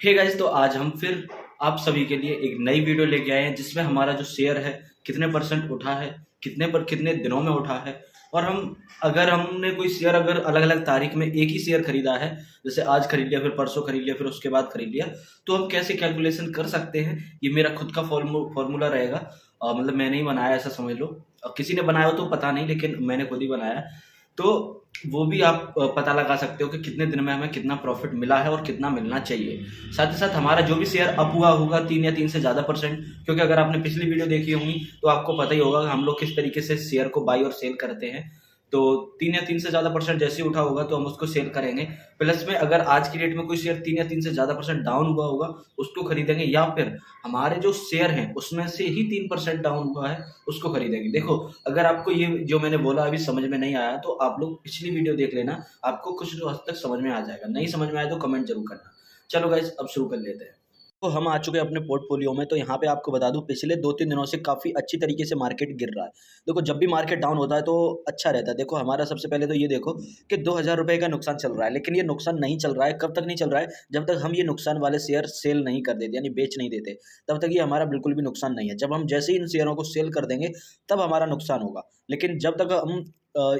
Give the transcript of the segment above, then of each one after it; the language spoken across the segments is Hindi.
हे गाइस, तो आज हम फिर आप सभी के लिए एक नई वीडियो लेके आए हैं जिसमें हमारा जो शेयर है कितने परसेंट उठा है, कितने पर कितने दिनों में उठा है। और हमने कोई शेयर अगर अलग अलग तारीख में एक ही शेयर खरीदा है, जैसे आज खरीद लिया, फिर परसों खरीद लिया, फिर उसके बाद खरीद लिया, तो हम कैसे कैलकुलेशन कर सकते हैं। ये मेरा खुद का फॉर्मूला रहेगा। मतलब मैंने ही बनाया, ऐसा समझ लो। किसी ने बनाया हो तो पता नहीं, लेकिन मैंने खुद ही बनाया। तो वो भी आप पता लगा सकते हो कि कितने दिन में हमें कितना प्रॉफिट मिला है और कितना मिलना चाहिए। साथ ही साथ हमारा जो भी शेयर अप हुआ होगा 3 या 3 से ज़्यादा परसेंट, क्योंकि अगर आपने पिछली वीडियो देखी होगी तो आपको पता ही होगा कि हम लोग किस तरीके से शेयर को बाई और सेल करते हैं। तो 3 या 3 से ज़्यादा परसेंट जैसे ही उठा होगा तो हम उसको सेल करेंगे। प्लस में अगर आज की डेट में कोई शेयर 3 या 3 से ज़्यादा परसेंट डाउन हुआ होगा उसको खरीदेंगे, या फिर हमारे जो शेयर हैं उसमें से ही 3% डाउन हुआ है उसको खरीदेंगे। देखो, अगर आपको ये जो मैंने बोला अभी समझ में नहीं आया तो आप लोग पिछली वीडियो देख लेना, आपको कुछ हद तक समझ में आ जाएगा। नहीं समझ में आया तो कमेंट जरूर करना। चलो गाइस, अब शुरू कर लेते हैं। तो हम आ चुके हैं अपने पोर्टफोलियो में। तो यहाँ पे आपको बता दूं, पिछले 2-3 दिनों से काफ़ी अच्छी तरीके से मार्केट गिर रहा है। देखो, जब भी मार्केट डाउन होता है तो अच्छा रहता है। देखो, हमारा सबसे पहले तो ये देखो कि 2,000 रुपये का नुकसान चल रहा है, लेकिन ये नुकसान नहीं चल रहा है। कब तक नहीं चल रहा है? जब तक हम ये नुकसान वाले शेयर सेल नहीं कर देते, यानी बेच नहीं देते, तब तक ये हमारा बिल्कुल भी नुकसान नहीं है। जब हम जैसे ही इन शेयरों को सेल कर देंगे तब हमारा नुकसान होगा। लेकिन जब तक हम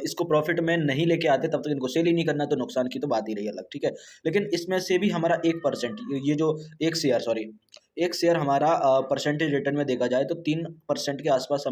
इसको प्रॉफिट में नहीं लेके आते तब तक इनको सेल ही नहीं करना, तो नुकसान की तो बात ही रही अलग, ठीक है। लेकिन इसमें से भी हमारा 1%, ये जो एक शेयर, सॉरी, एक शेयर हमारा परसेंटेज रिटर्न में देखा जाए तो 3% के आसपास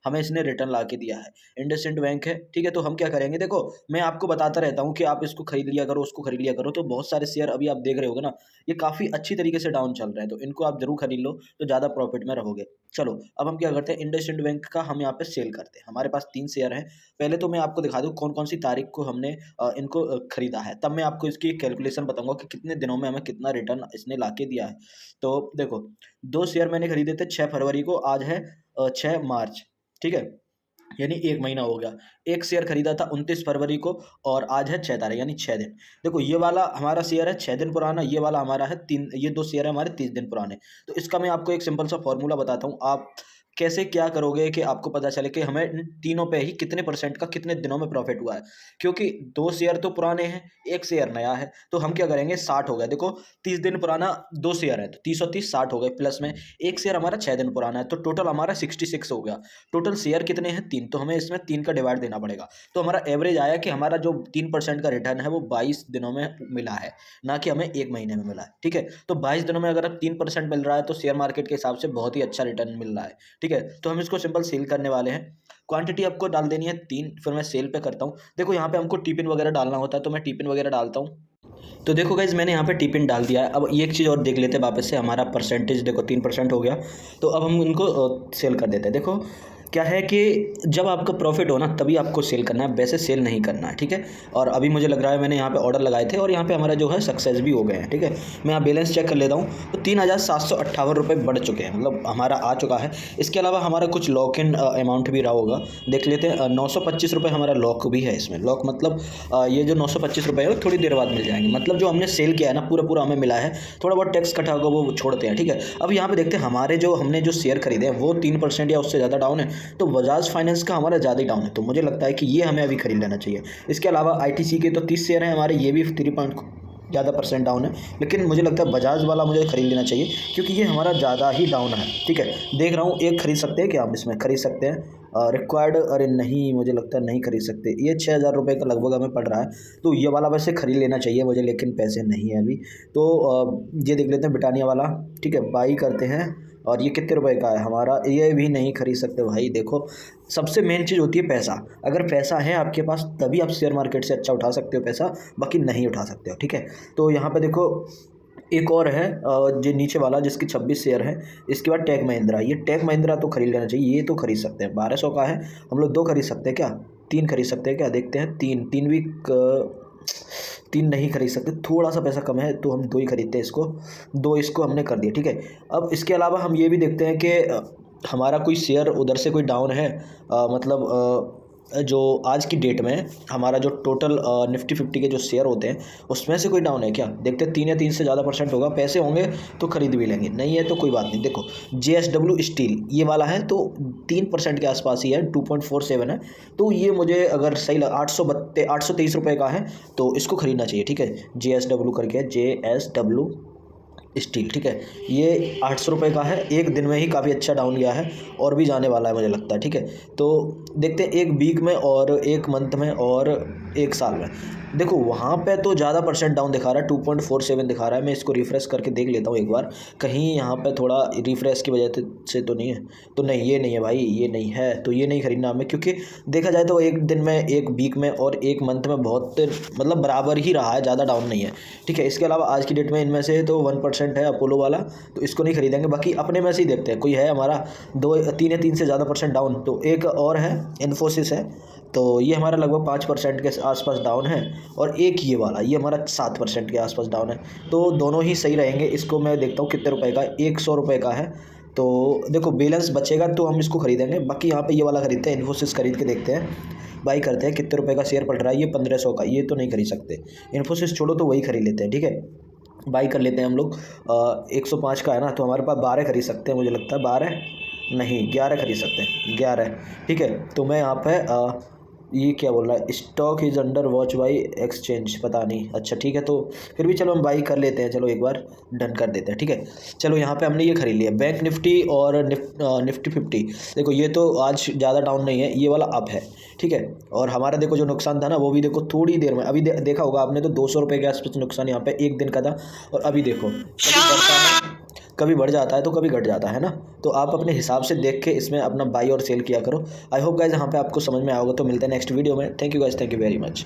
हमें इसने रिटर्न ला के दिया है। इंडसइंड बैंक है, ठीक है। तो हम क्या करेंगे, देखो मैं आपको बताता रहता हूँ कि आप इसको खरीद लिया करो, उसको खरीद लिया करो। तो बहुत सारे शेयर अभी आप देख रहे होगे ना, ये काफ़ी अच्छी तरीके से डाउन चल रहे हैं, तो इनको आप जरूर खरीद लो तो ज़्यादा प्रॉफिट में रहोगे। चलो, अब हम क्या करते हैं, इंडसइंड बैंक का हम यहाँ पे सेल करते हैं। हमारे पास 3 शेयर हैं। पहले तो मैं आपको दिखा दूँ कौन कौन सी तारीख को हमने इनको खरीदा है, तब मैं आपको इसकी कैलकुलेशन बताऊंगा कि कितने दिनों में हमें कितना रिटर्न इसने ला के दिया है। तो देखो, 2 शेयर मैंने खरीदे थे 6 फरवरी को, आज है 6 मार्च, ठीक है, यानी 1 महीना हो गया। एक शेयर खरीदा था 29 फरवरी को और आज है 6 तारीख, यानी 6 दिन। देखो, ये वाला हमारा शेयर है 6 दिन पुराना, ये वाला हमारा है तीन, ये 2 शेयर है हमारे 30 दिन पुराने। तो इसका मैं आपको एक सिंपल सा फॉर्मूला बताता हूँ। आप कैसे क्या करोगे कि आपको पता चले कि हमें इन तीनों पे ही कितने परसेंट का कितने दिनों में प्रॉफिट हुआ है। क्योंकि 2 शेयर तो पुराने हैं, एक शेयर नया है, तो हम क्या करेंगे, 60 हो गया। देखो, 30 दिन पुराना 2 शेयर है तो 30 और 30 60 हो गए, प्लस में एक शेयर हमारा 6 दिन पुराना है, तो टोटल हमारा 66 हो गया। टोटल शेयर कितने हैं, 3, तो हमें इसमें 3 का डिवाइड देना पड़ेगा। तो हमारा एवरेज आया कि हमारा जो 3% का रिटर्न है वो 22 दिनों में मिला है, ना कि हमें 1 महीने में मिला है, ठीक है। तो 22 दिनों में अगर 3% मिल रहा है तो शेयर मार्केट के हिसाब से बहुत ही अच्छा रिटर्न मिल रहा है, ठीक है। तो हम इसको सिंपल सेल करने वाले हैं। क्वांटिटी आपको डाल देनी है 3, फिर मैं सेल पे करता हूँ। देखो, यहाँ पे हमको टिपिन वगैरह डालना होता है, तो मैं टिपिन वगैरह डालता हूँ। तो देखो गाइज, मैंने यहाँ पे टिपिन डाल दिया है। अब ये एक चीज़ और देख लेते हैं वापस से, हमारा परसेंटेज देखो 3% हो गया। तो अब हम इनको सेल कर देते हैं। देखो, क्या है कि जब आपका प्रॉफिट हो ना तभी आपको सेल करना है, वैसे सेल नहीं करना है, ठीक है। और अभी मुझे लग रहा है मैंने यहाँ पे ऑर्डर लगाए थे और यहाँ पे हमारा जो है सक्सेस भी हो गए हैं, ठीक है। मैं यहाँ बैलेंस चेक कर लेता हूँ, तो 3,758 रुपये बढ़ चुके हैं, मतलब हमारा आ चुका है। इसके अलावा हमारा कुछ लॉक इन अमाउंट भी रहा होगा, देख लेते हैं। 925 रुपये हमारा लॉक भी है इसमें। लॉक मतलब ये जो 925 रुपये है वो थोड़ी देर बाद मिल जाएंगे, मतलब जो हमने सेल किया है ना पूरा पूरा हमें मिला है। थोड़ा बहुत टैक्स कटा होगा वो छोड़ते हैं, ठीक है। अब यहाँ पे देखते हैं हमारे जो हमने जो शेयर खरीदे हैं वो 3% या उससे ज़्यादा डाउन है, तो बजाज फाइनेंस का हमारा ज़्यादा ही डाउन है, तो मुझे लगता है कि ये हमें अभी खरीद लेना चाहिए। इसके अलावा आईटीसी के तो 30 शेयर हैं हमारे, ये भी 3 ज़्यादा परसेंट डाउन है, लेकिन मुझे लगता है बजाज वाला मुझे खरीद लेना चाहिए क्योंकि ये हमारा ज़्यादा ही डाउन है, ठीक है। देख रहा हूँ, एक खरीद सकते हैं क्या आप, इसमें खरीद सकते हैं रिक्वायर्ड, अरे नहीं, मुझे लगता है नहीं खरीद सकते। ये 6,000 रुपये का लगभग हमें पड़ रहा है, तो ये वाला वैसे खरीद लेना चाहिए मुझे, लेकिन पैसे नहीं है अभी। तो ये देख लेते हैं ब्रिटानिया वाला, ठीक है, बाई करते हैं। और ये कितने रुपए का है हमारा, ये भी नहीं खरीद सकते भाई। देखो, सबसे मेन चीज़ होती है पैसा। अगर पैसा है आपके पास तभी आप शेयर मार्केट से अच्छा उठा सकते हो पैसा, बाकी नहीं उठा सकते हो, ठीक है। तो यहाँ पे देखो, एक और है जो नीचे वाला जिसकी 26 शेयर है। इसके बाद टेक महिंद्रा, ये टेक महिंद्रा तो खरीद लेना चाहिए, ये तो खरीद सकते हैं। 1200 का है, हम लोग 2 खरीद सकते हैं क्या, 3 खरीद सकते हैं क्या, देखते हैं। 3 भी 3 नहीं खरीद सकते, थोड़ा सा पैसा कम है, तो हम 2 ही खरीदते हैं इसको। 2 इसको हमने कर दिया, ठीक है। अब इसके अलावा हम ये भी देखते हैं कि हमारा कोई शेयर उधर से कोई डाउन है, मतलब जो आज की डेट में हमारा जो टोटल निफ्टी 50 के जो शेयर होते हैं उसमें से कोई डाउन है क्या, देखते हैं। 3 या 3 से ज़्यादा परसेंट होगा, पैसे होंगे तो खरीद भी लेंगे, नहीं है तो कोई बात नहीं। देखो, JSW स्टील ये वाला है तो 3% के आसपास ही है, 2.47 है। तो ये मुझे अगर सही लगा, 823 रुपये का है, तो इसको खरीदना चाहिए, ठीक है। JSW करके, JSW स्टील, ठीक है। ये 800 रुपये का है, एक दिन में ही काफ़ी अच्छा डाउन गया है और भी जाने वाला है मुझे लगता है, ठीक है। तो देखते हैं एक वीक में और एक मंथ में और एक साल में। देखो वहाँ पे तो ज़्यादा परसेंट डाउन दिखा रहा है, 2.47 दिखा रहा है। मैं इसको रिफ़्रेश करके देख लेता हूँ एक बार, कहीं यहाँ पे थोड़ा रिफ़्रेश की वजह से तो नहीं है। तो नहीं, ये नहीं है भाई, ये नहीं है, तो ये नहीं खरीदना हमें, क्योंकि देखा जाए तो एक दिन में, एक वीक में और एक मंथ में बहुत मतलब बराबर ही रहा है, ज़्यादा डाउन नहीं है, ठीक है। इसके अलावा आज की डेट में इनमें से तो 1% है अपोलो वाला, तो इसको नहीं खरीदेंगे। बाकी अपने में से ही देखते हैं, कोई है हमारा 2-3 या 3 से ज़्यादा परसेंट डाउन। तो एक और है, इन्फोसिस है, तो ये हमारा लगभग 5% के आसपास डाउन है। और एक ये वाला, ये हमारा 7% के आसपास डाउन है। तो दोनों ही सही रहेंगे। इसको मैं देखता हूँ कितने रुपए का, 100 रुपये का है। तो देखो बैलेंस बचेगा तो हम इसको खरीदेंगे। बाकी यहाँ पे ये वाला खरीदते हैं, इन्फोसिस खरीद के देखते हैं, बाई करते हैं। कितने रुपए का शेयर पड़ रहा है, ये 1500 का, ये तो नहीं खरीद सकते। इन्फोसिस छोड़ो, तो वही खरीद लेते हैं, ठीक है। बाई कर लेते हैं हम लोग। 105 का है ना, तो हमारे पास 12 खरीद सकते हैं, मुझे लगता है 12 नहीं 11 खरीद सकते हैं, 11, ठीक है। तो मैं यहाँ पे ये क्या बोल रहा है, stock is under watch by exchange, पता नहीं, अच्छा ठीक है। तो फिर भी चलो हम बाई कर लेते हैं, चलो एक बार डन कर देते हैं, ठीक है। चलो यहाँ पे हमने ये खरीद लिया, बैंक निफ्टी और निफ्टी 50। देखो ये तो आज ज़्यादा डाउन नहीं है, ये वाला अप है, ठीक है। और हमारा देखो जो नुकसान था ना, वो भी देखो थोड़ी देर में, अभी देखा होगा आपने, तो 200 रुपये के आसपास नुकसान यहाँ पे एक दिन का था। और अभी देखो कभी बढ़ता है, कभी बढ़ जाता है, तो कभी घट जाता है ना। तो आप अपने हिसाब से देख के इसमें अपना बाई और सेल किया करो। आई होप गाइज यहाँ पे आपको समझ में आएगा। तो मिलते हैं नेक्स्ट वीडियो में। Thank you guys, thank you very much.